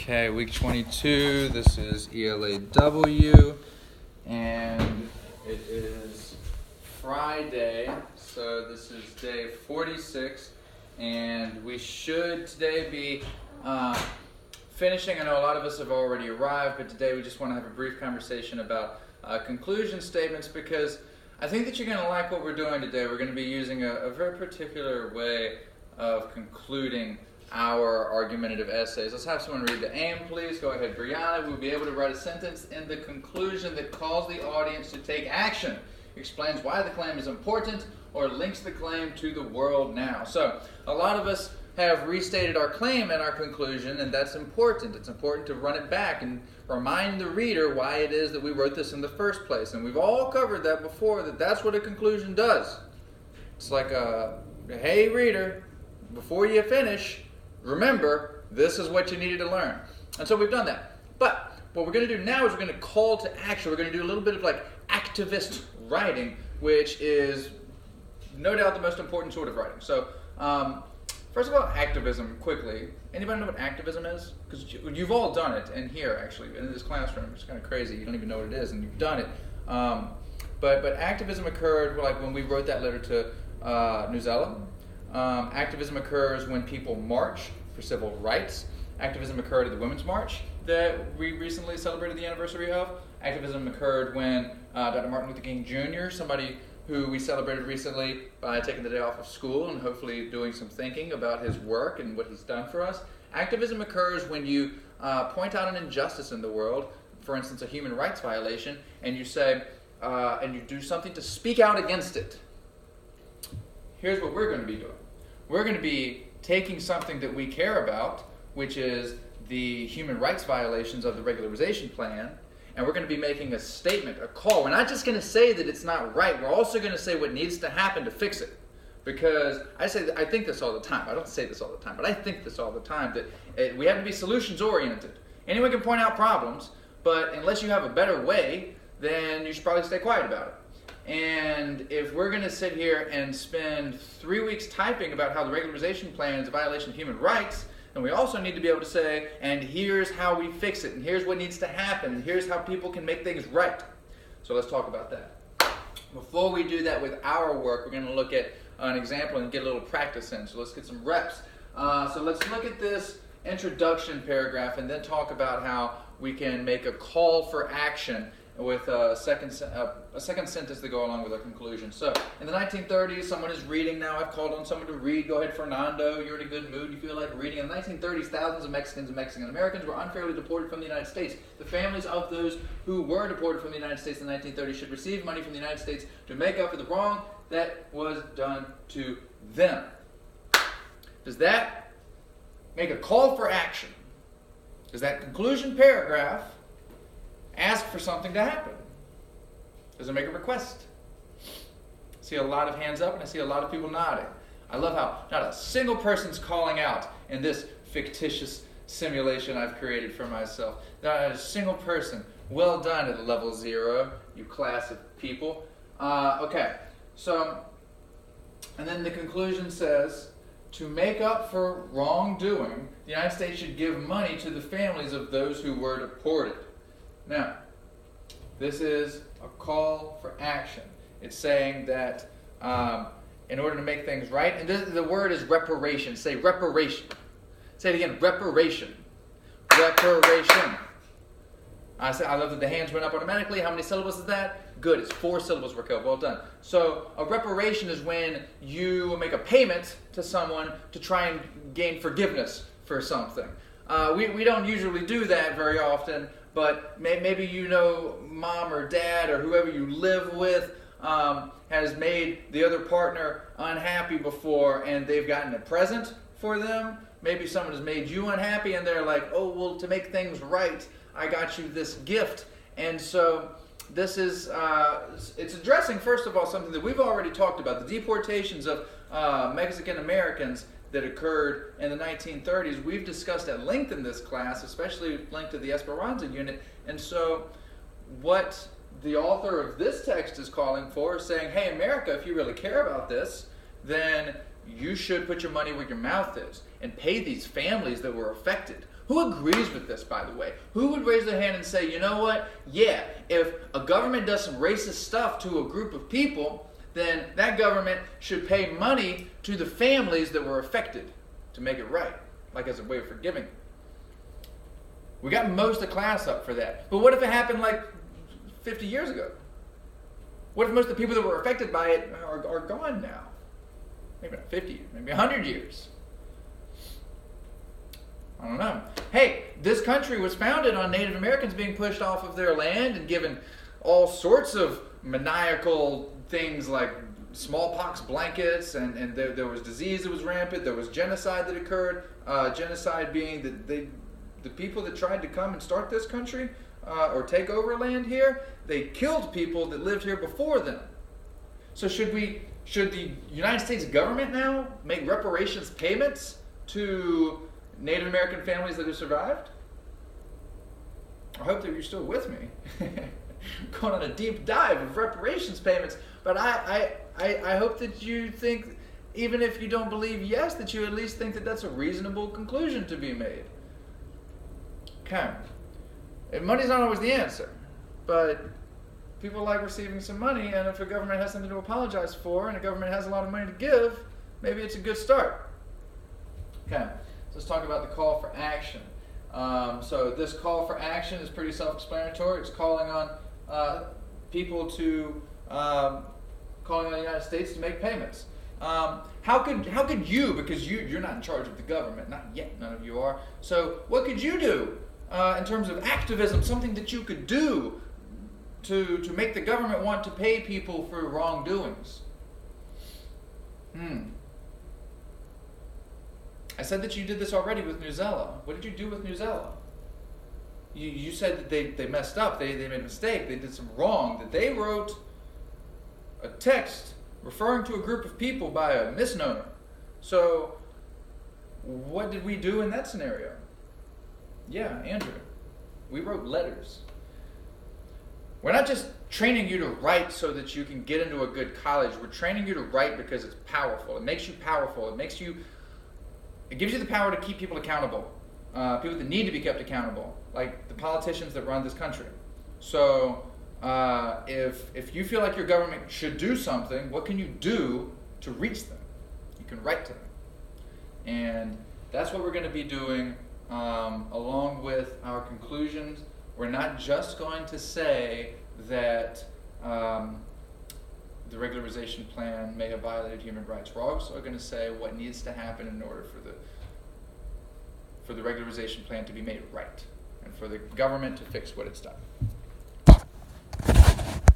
Okay, week 22, this is ELAW, and it is Friday, so this is day 46, and we should today be finishing. I know a lot of us have already arrived, but today we just want to have a brief conversation about conclusion statements, because I think that you're going to like what we're doing today. We're going to be using a very particular way of concluding our argumentative essays. Let's have someone read the aim, please. Go ahead, Brianna. We'll be able to write a sentence in the conclusion that calls the audience to take action, explains why the claim is important, or links the claim to the world now. So, a lot of us have restated our claim and our conclusion, and that's important. It's important to run it back and remind the reader why it is that we wrote this in the first place. And we've all covered that before, that's what a conclusion does. It's like hey reader, before you finish, remember, this is what you needed to learn. And so we've done that. But what we're going to do now is we're going to call to action. We're going to do a little bit of like activist writing, which is no doubt the most important sort of writing. So first of all, activism, quickly. Anybody know what activism is? Because you've all done it, and here actually, in this classroom. It's kind of crazy. You don't even know what it is, and you've done it. But activism occurred like when we wrote that letter to New Zealand. Activism occurs when people march for civil rights. Activism occurred at the Women's March that we recently celebrated the anniversary of. Activism occurred when Dr. Martin Luther King Jr., somebody who we celebrated recently by taking the day off of school and hopefully doing some thinking about his work and what he's done for us. Activism occurs when you point out an injustice in the world, for instance, a human rights violation, and you say, and you do something to speak out against it. Here's what we're going to be doing. We're going to be taking something that we care about, which is the human rights violations of the regularization plan, and we're going to be making a statement, a call. We're not just going to say that it's not right. We're also going to say what needs to happen to fix it. Because I think this all the time. I don't say this all the time, but I think this all the time, that we have to be solutions-oriented. Anyone can point out problems, but unless you have a better way, then you should probably stay quiet about it. And if we're going to sit here and spend 3 weeks typing about how the regularization plan is a violation of human rights, then we also need to be able to say, and here's how we fix it, and here's what needs to happen, and here's how people can make things right. So let's talk about that. Before we do that with our work, we're going to look at an example and get a little practice in. So let's get some reps. So let's look at this introduction paragraph and then talk about how we can make a call for action with a second sentence to go along with our conclusion. So, in the 1930s, someone is reading now. I've called on someone to read. Go ahead, Fernando. You're in a good mood. You feel like reading. In the 1930s, thousands of Mexicans and Mexican Americans were unfairly deported from the United States. The families of those who were deported from the United States in the 1930s should receive money from the United States to make up for the wrong that was done to them. Does that make a call for action? Does that conclusion paragraph ask for something to happen? Does it make a request? I see a lot of hands up and I see a lot of people nodding. I love how not a single person's calling out in this fictitious simulation I've created for myself. Not a single person. Well done at level 0, you class of people. Okay, so, and then the conclusion says, to make up for wrongdoing, the United States should give money to the families of those who were deported. Now, this is a call for action. It's saying that in order to make things right, and the word is reparation. Say reparation. Say it again, reparation. Reparation. I love that the hands went up automatically. How many syllables is that? Good, it's 4 syllables, Raquel. Well done. So a reparation is when you make a payment to someone to try and gain forgiveness for something. We don't usually do that very often, but maybe you know mom or dad or whoever you live with has made the other partner unhappy before, and they've gotten a present for them. Maybe someone has made you unhappy and they're like, oh, well, to make things right, I got you this gift. And so this is, it's addressing, first of all, something that we've already talked about, the deportations of Mexican Americans that occurred in the 1930s. We've discussed at length in this class, especially linked to the Esperanza unit. And so what the author of this text is calling for is saying, hey, America, if you really care about this, then you should put your money where your mouth is and pay these families that were affected. Who agrees with this, by the way? Who would raise their hand and say, you know what? Yeah, if a government does some racist stuff to a group of people, then that government should pay money to the families that were affected to make it right, like as a way of forgiving. We got most of the class up for that. But what if it happened like 50 years ago? What if most of the people that were affected by it are gone now? Maybe not 50, maybe 100 years. I don't know. Hey, this country was founded on Native Americans being pushed off of their land and given all sorts of maniacal things like smallpox blankets, and there was disease that was rampant. There was genocide that occurred. Genocide being that the people that tried to come and start this country or take over land here, they killed people that lived here before them. So should the United States government now make reparations payments to Native American families that have survived? I hope that you're still with me. Going on a deep dive of reparations payments, but I hope that you think, even if you don't believe yes, that you at least think that that's a reasonable conclusion to be made. Okay. And money's not always the answer, but people like receiving some money, and if a government has something to apologize for and a government has a lot of money to give, maybe it's a good start. Okay. Let's talk about the call for action. So this call for action is pretty self-explanatory. It's calling on people to calling on the United States to make payments. How could you, because you're not in charge of the government, not yet, none of you are. So what could you do in terms of activism? Something that you could do to make the government want to pay people for wrongdoings. I said that you did this already with Newsela. What did you do with Newsela? You said that they messed up, they made a mistake, they did some wrong, that they wrote a text referring to a group of people by a misnomer. So what did we do in that scenario? Yeah, Andrew, we wrote letters. We're not just training you to write so that you can get into a good college. We're training you to write because it's powerful. It makes you powerful. It gives you the power to keep people accountable, people that need to be kept accountable, like the politicians that run this country. So if you feel like your government should do something, what can you do to reach them? You can write to them. And that's what we're going to be doing along with our conclusions. We're not just going to say that the regularization plan may have violated human rights. We're also going to say what needs to happen in order for the regularization plan to be made right and for the government to fix what it's done.